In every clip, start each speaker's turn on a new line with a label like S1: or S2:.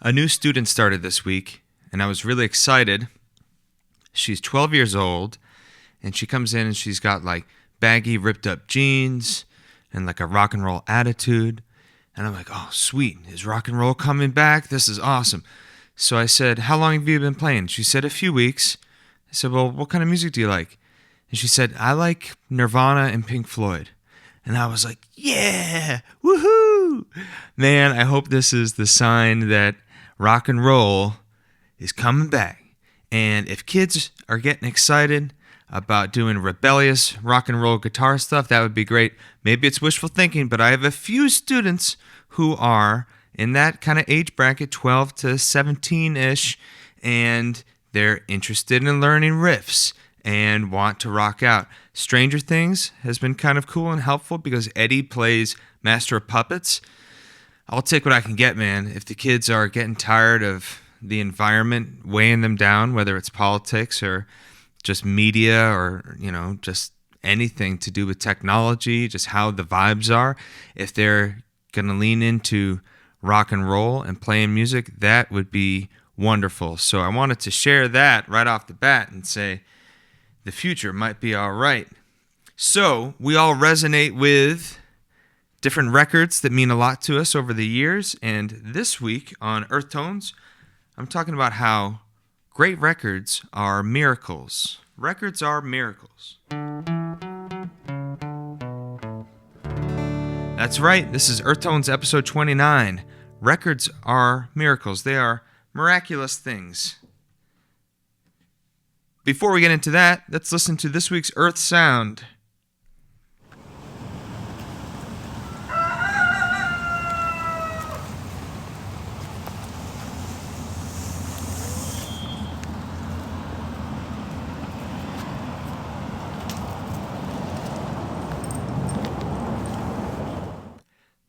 S1: A new student started this week, and I was really excited. She's 12 years old, and she comes in and she's got like baggy, ripped up jeans and like a rock and roll attitude. And I'm like, oh, sweet. Is rock and roll coming back? This is awesome. So I said, how long have you been playing? She said, a few weeks. I said, well, what kind of music do you like? And she said, I like Nirvana and Pink Floyd. And I was like, yeah, woohoo! Man, I hope this is the sign that rock and roll is coming back. And if kids are getting excited about doing rebellious rock and roll guitar stuff, that would be great. Maybe it's wishful thinking, but I have a few students who are in that kind of age bracket, 12 to 17-ish, and they're interested in learning riffs and want to rock out. Stranger Things has been kind of cool and helpful because Eddie plays Master of Puppets. I'll take what I can get, man. If the kids are getting tired of the environment weighing them down, whether it's politics or just media or, just anything to do with technology, just how the vibes are, if they're going to lean into rock and roll and playing music, that would be wonderful. So I wanted to share that right off the bat and say the future might be all right. So we all resonate with different records that mean a lot to us over the years. And this week on Earth Tones, I'm talking about how great records are miracles. Records are miracles. That's right. This is Earth Tones episode 29. Records are miracles. They are miraculous things. Before we get into that, let's listen to this week's Earth Sound.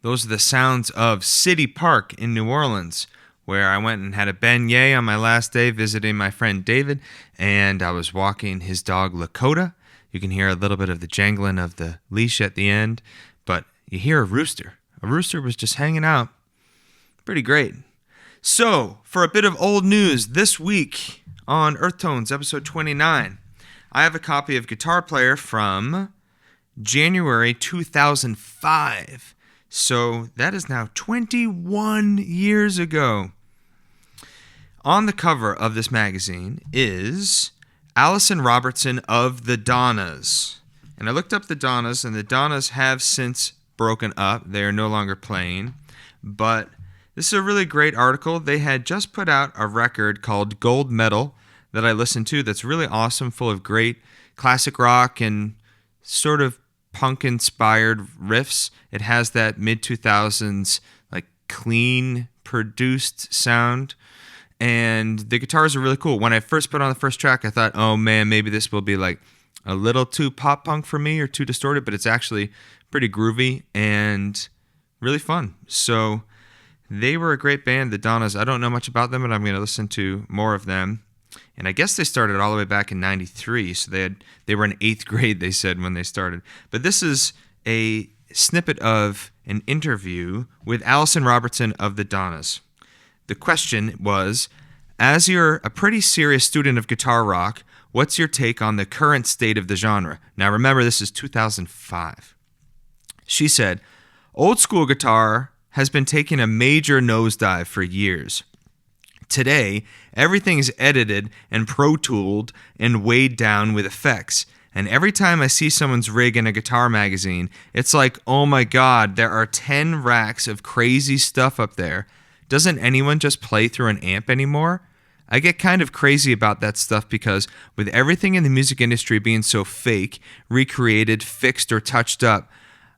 S1: Those are the sounds of City Park in New Orleans, where I went and had a beignet on my last day visiting my friend David, and I was walking his dog Lakota. You can hear a little bit of the jangling of the leash at the end, but you hear a rooster. A rooster was just hanging out. Pretty great. So, for a bit of old news, this week on Earth Tones, episode 29, I have a copy of Guitar Player from January 2005. So that is now 21 years ago. On the cover of this magazine is Allison Robertson of the Donnas. And I looked up the Donnas, and the Donnas have since broken up. They are no longer playing. But this is a really great article. They had just put out a record called Gold Medal that I listened to that's really awesome, full of great classic rock and sort of punk-inspired riffs. It has that mid-2000s, like, clean, produced sound. And the guitars are really cool. When I first put on the first track, I thought, oh man, maybe this will be like a little too pop-punk for me or too distorted, but it's actually pretty groovy and really fun. So they were a great band, the Donnas. I don't know much about them, but I'm going to listen to more of them. And I guess they started all the way back in 93, so they were in 8th grade, they said, when they started. But this is a snippet of an interview with Allison Robertson of the Donnas. The question was, as you're a pretty serious student of guitar rock, what's your take on the current state of the genre? Now remember, this is 2005. She said, old school guitar has been taking a major nosedive for years. Today, everything is edited and pro-tooled and weighed down with effects. And every time I see someone's rig in a guitar magazine, it's like, oh my god, there are 10 racks of crazy stuff up there. Doesn't anyone just play through an amp anymore? I get kind of crazy about that stuff because with everything in the music industry being so fake, recreated, fixed, or touched up,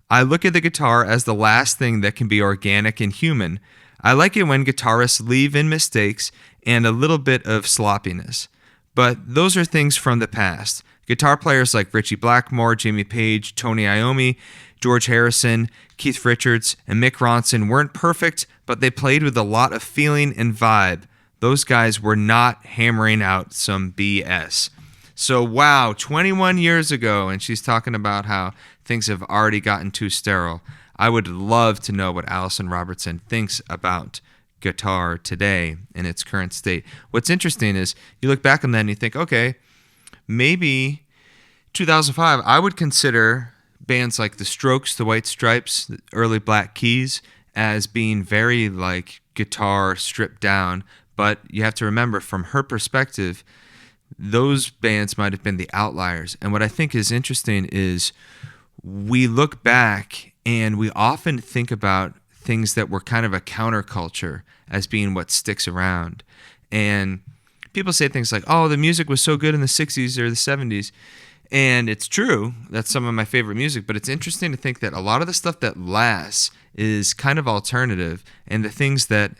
S1: I look at the guitar as the last thing that can be organic and human. I like it when guitarists leave in mistakes and a little bit of sloppiness. But those are things from the past. Guitar players like Ritchie Blackmore, Jimmy Page, Tony Iommi, George Harrison, Keith Richards, and Mick Ronson weren't perfect, but they played with a lot of feeling and vibe. Those guys were not hammering out some BS. So wow, 21 years ago, and she's talking about how things have already gotten too sterile. I would love to know what Allison Robertson thinks about guitar today in its current state. What's interesting is you look back on that and you think, okay, maybe 2005, I would consider bands like the Strokes, the White Stripes, the early Black Keys as being very like guitar stripped down. But you have to remember, from her perspective, those bands might have been the outliers. And what I think is interesting is we look back and we often think about things that were kind of a counterculture as being what sticks around. And people say things like, oh, the music was so good in the 60s or the 70s. And it's true. That's some of my favorite music. But it's interesting to think that a lot of the stuff that lasts is kind of alternative. And the things that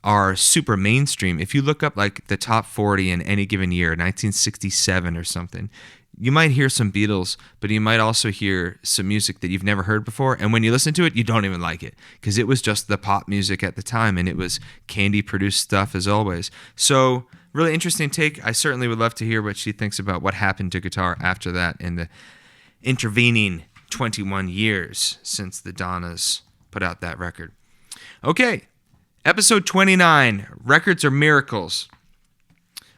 S1: are super mainstream, if you look up like the top 40 in any given year, 1967 or something, you might hear some Beatles, but you might also hear some music that you've never heard before. And when you listen to it, you don't even like it because it was just the pop music at the time, and it was Candy-produced stuff as always. So really interesting take. I certainly would love to hear what she thinks about what happened to guitar after that in the intervening 21 years since the Donnas put out that record. Okay, episode 29, Records Are Miracles.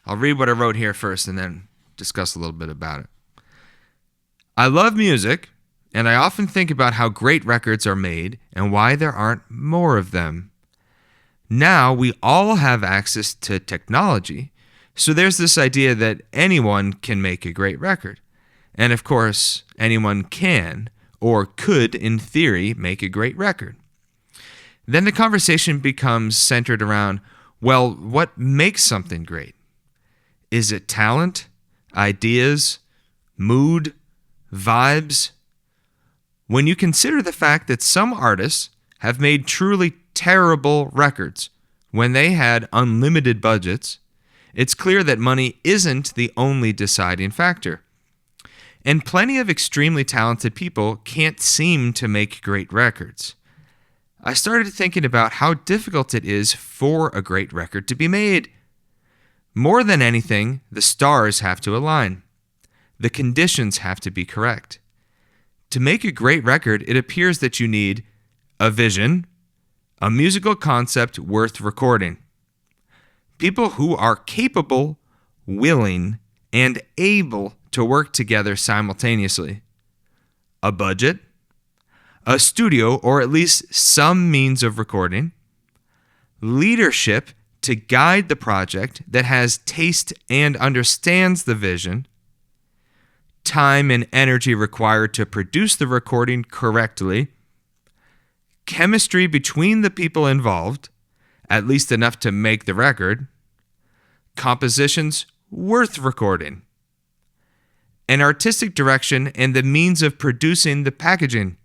S1: I'll read what I wrote here first and then discuss a little bit about it. I love music, and I often think about how great records are made and why there aren't more of them. Now we all have access to technology, so there's this idea that anyone can make a great record. And of course, anyone can, or could in theory, make a great record. Then the conversation becomes centered around, well, what makes something great? Is it talent, ideas, mood, vibes? When you consider the fact that some artists have made truly terrible records when they had unlimited budgets, it's clear that money isn't the only deciding factor. And plenty of extremely talented people can't seem to make great records. I started thinking about how difficult it is for a great record to be made. More than anything, the stars have to align. The conditions have to be correct. To make a great record, it appears that you need a vision, a musical concept worth recording, people who are capable, willing, and able to work together simultaneously, a budget, a studio or at least some means of recording, leadership to guide the project that has taste and understands the vision, time and energy required to produce the recording correctly, chemistry between the people involved, at least enough to make the record, compositions worth recording, an artistic direction and the means of producing the packaging,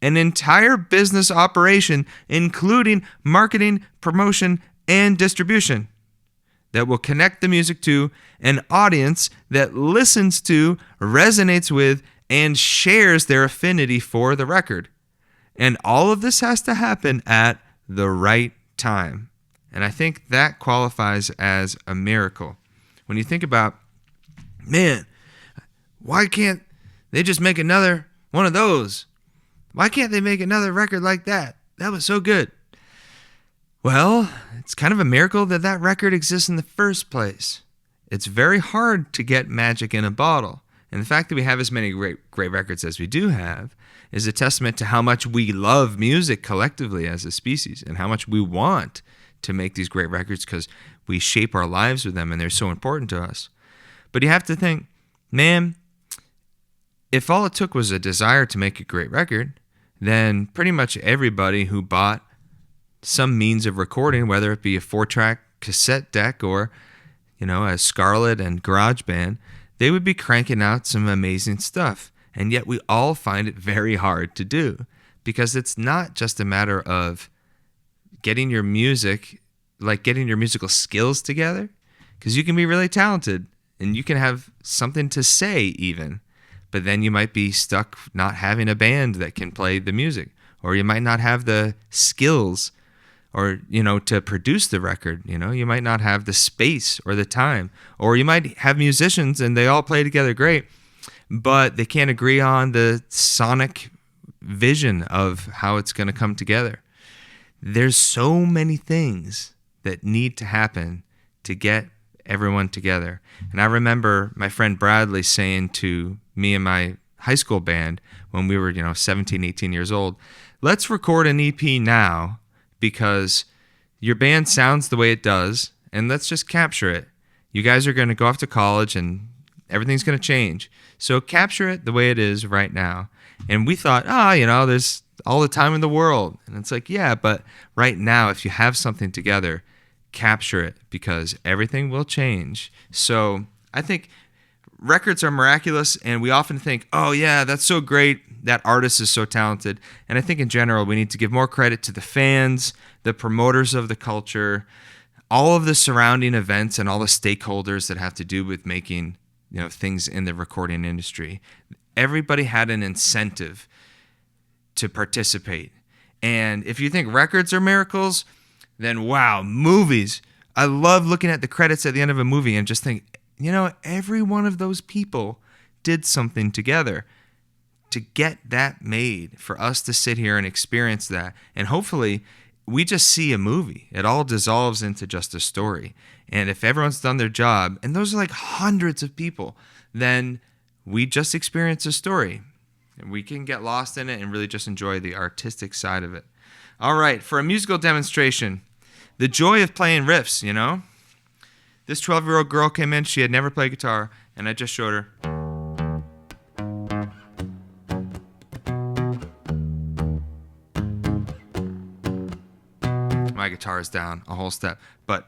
S1: an entire business operation, including marketing, promotion, and distribution, that will connect the music to an audience that listens to, resonates with, and shares their affinity for the record. And all of this has to happen at the right time. And I think that qualifies as a miracle. When you think about, man, why can't they just make another one of those? Why can't they make another record like that? That was so good. Well, it's kind of a miracle that that record exists in the first place. It's very hard to get magic in a bottle. And the fact that we have as many great records as we do have is a testament to how much we love music collectively as a species and how much we want to make these great records because we shape our lives with them and they're so important to us. But you have to think, man, if all it took was a desire to make a great record, then pretty much everybody who bought some means of recording, whether it be a 4-track cassette deck or, a Scarlett and GarageBand, they would be cranking out some amazing stuff. And yet we all find it very hard to do because it's not just a matter of getting your music, like getting your musical skills together, because you can be really talented and you can have something to say even. But then you might be stuck not having a band that can play the music, or you might not have the skills or, to produce the record. You might not have the space or the time, or you might have musicians and they all play together great, but they can't agree on the sonic vision of how it's going to come together. there's so many things that need to happen to get everyone together. And I remember my friend Bradley saying to me and my high school band when we were, 17, 18 years old, let's record an EP now because your band sounds the way it does, and let's just capture it. You guys are going to go off to college and everything's going to change. So capture it the way it is right now. And we thought, there's all the time in the world. And it's like, yeah, but right now, if you have something together, capture it because everything will change. So I think records are miraculous, and we often think, oh yeah, that's so great. That artist is so talented. And I think in general, we need to give more credit to the fans, the promoters of the culture, all of the surrounding events and all the stakeholders that have to do with making, things in the recording industry. Everybody had an incentive to participate. And if you think records are miracles, then wow, movies. I love looking at the credits at the end of a movie and just think, every one of those people did something together to get that made for us to sit here and experience that. And hopefully we just see a movie. It all dissolves into just a story. And if everyone's done their job, and those are like hundreds of people, then we just experience a story. And we can get lost in it and really just enjoy the artistic side of it. All right, for a musical demonstration, the joy of playing riffs, This 12-year-old girl came in, she had never played guitar, and I just showed her. My guitar is down a whole step. But,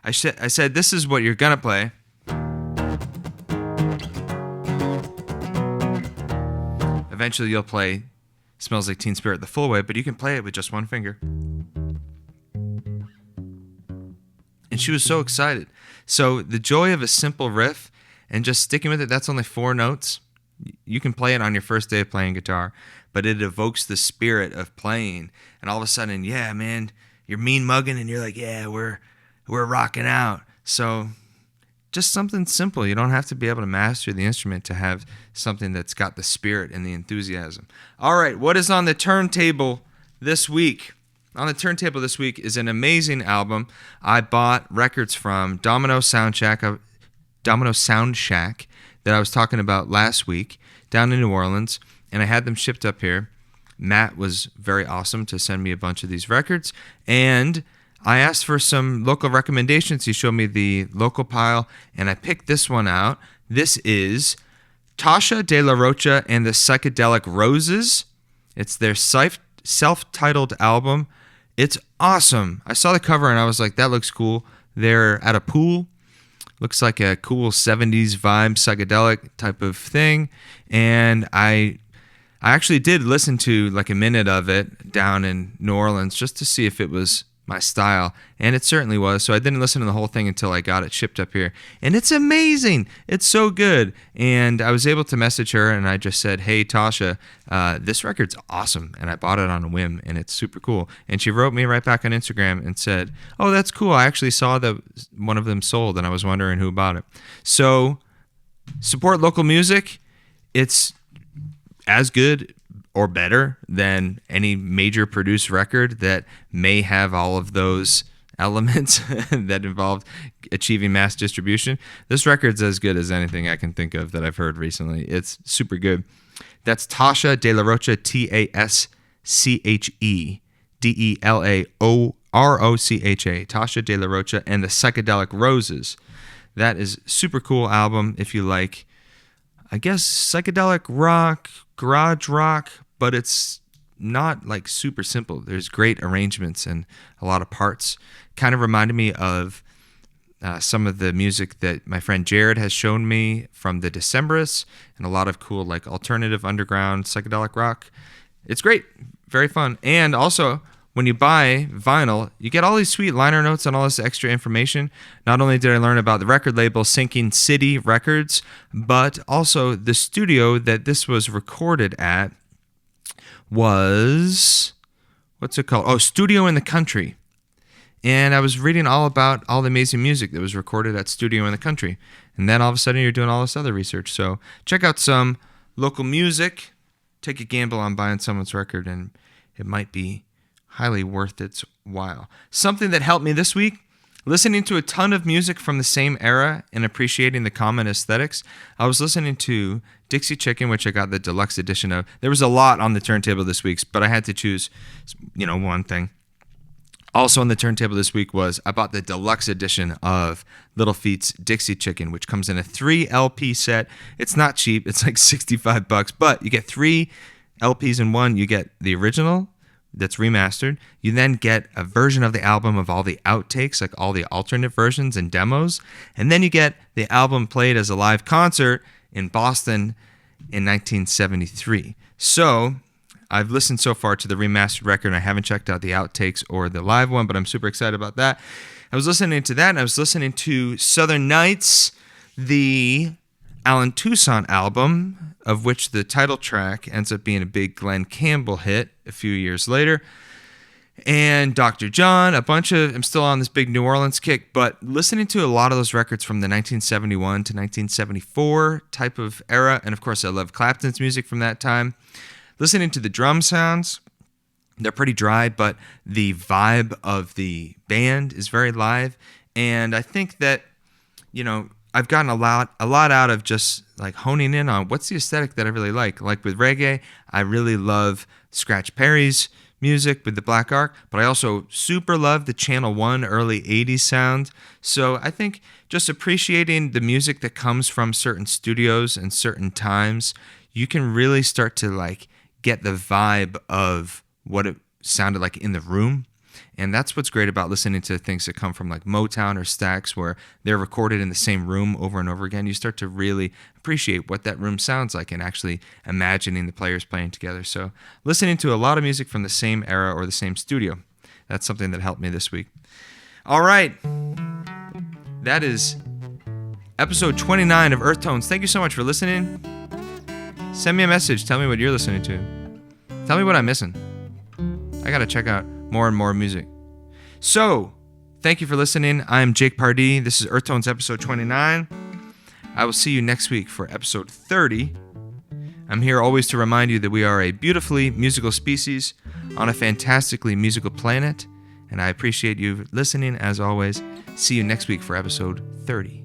S1: I said, this is what you're going to play. Eventually you'll play Smells Like Teen Spirit the full way, but you can play it with just one finger. And she was so excited. So the joy of a simple riff and just sticking with it, that's only 4 notes. You can play it on your first day of playing guitar, but it evokes the spirit of playing. And all of a sudden, yeah, man, you're mean mugging and you're like, yeah, we're rocking out. So just something simple. You don't have to be able to master the instrument to have something that's got the spirit and the enthusiasm. All right, what is on the turntable this week? On the turntable this week is an amazing album. I bought records from Domino Sound Shack that I was talking about last week down in New Orleans, and I had them shipped up here. Matt was very awesome to send me a bunch of these records, and I asked for some local recommendations. He showed me the local pile, and I picked this one out. This is Tasha De La Rocha and the Psychedelic Roses. It's their self-titled album. It's awesome. I saw the cover and I was like, that looks cool. They're at a pool. Looks like a cool 70s vibe, psychedelic type of thing. And I actually did listen to like a minute of it down in New Orleans just to see if it was my style, and it certainly was. So I didn't listen to the whole thing until I got it shipped up here, and it's amazing. It's so good. And I was able to message her, and I just said, hey Tasha, this record's awesome, and I bought it on a whim, and it's super cool. And she wrote me right back on Instagram and said, oh, that's cool, I actually saw that one of them sold, and I was wondering who bought it. So support local music. It's as good or better than any major produced record that may have all of those elements that involved achieving mass distribution. This record's as good as anything I can think of that I've heard recently. It's super good. That's Tasha De La Rocha, TASCHEDELAROCHA, Tasha De La Rocha and the Psychedelic Roses. That is super cool album if you like, I guess, psychedelic rock, garage rock, but it's not like super simple. There's great arrangements and a lot of parts. Kind of reminded me of some of the music that my friend Jared has shown me from the Decemberists, and a lot of cool like alternative underground psychedelic rock. It's great, very fun. And also, when you buy vinyl, you get all these sweet liner notes and all this extra information. Not only did I learn about the record label Sinking City Records, but also the studio that this was recorded at was, what's it called? Oh, Studio in the Country. And I was reading all about all the amazing music that was recorded at Studio in the Country. And then all of a sudden you're doing all this other research. So check out some local music. Take a gamble on buying someone's record, and it might be highly worth its while. Something that helped me this week, listening to a ton of music from the same era and appreciating the common aesthetics. I was listening to Dixie Chicken, which I got the deluxe edition of. There was a lot on the turntable this week, but I had to choose, one thing. Also on the turntable this week was I bought the deluxe edition of Little Feat's Dixie Chicken, which comes in a 3 LP set. It's not cheap. It's like $65, but you get 3 LPs in one. You get the original that's remastered. You then get a version of the album of all the outtakes, like all the alternate versions and demos. And then you get the album played as a live concert in Boston in 1973. So I've listened so far to the remastered record, and I haven't checked out the outtakes or the live one, but I'm super excited about that. I was listening to that, and I was listening to Southern Nights, the Alan Toussaint album, of which the title track ends up being a big Glenn Campbell hit a few years later. And Dr. John, I'm still on this big New Orleans kick, but listening to a lot of those records from the 1971 to 1974 type of era, and of course I love Clapton's music from that time. Listening to the drum sounds, they're pretty dry, but the vibe of the band is very live, and I think that, I've gotten a lot out of just like honing in on what's the aesthetic that I really like. Like with reggae, I really love Scratch Perry's music with the Black Ark, but I also super love the Channel One early 80s sound. So I think just appreciating the music that comes from certain studios and certain times, you can really start to like get the vibe of what it sounded like in the room. And that's what's great about listening to things that come from like Motown or Stax, where they're recorded in the same room over and over again. You start to really appreciate what that room sounds like and actually imagining the players playing together. So listening to a lot of music from the same era or the same studio, that's something that helped me this week. All right. That is episode 29 of Earth Tones. Thank you so much for listening. Send me a message. Tell me what you're listening to. Tell me what I'm missing. I got to check out more and more music. So, thank you for listening. I'm Jake Pardee. This is Earth Tones episode 29. I will see you next week for episode 30. I'm here always to remind you that we are a beautifully musical species on a fantastically musical planet, and I appreciate you listening as always. See you next week for episode 30.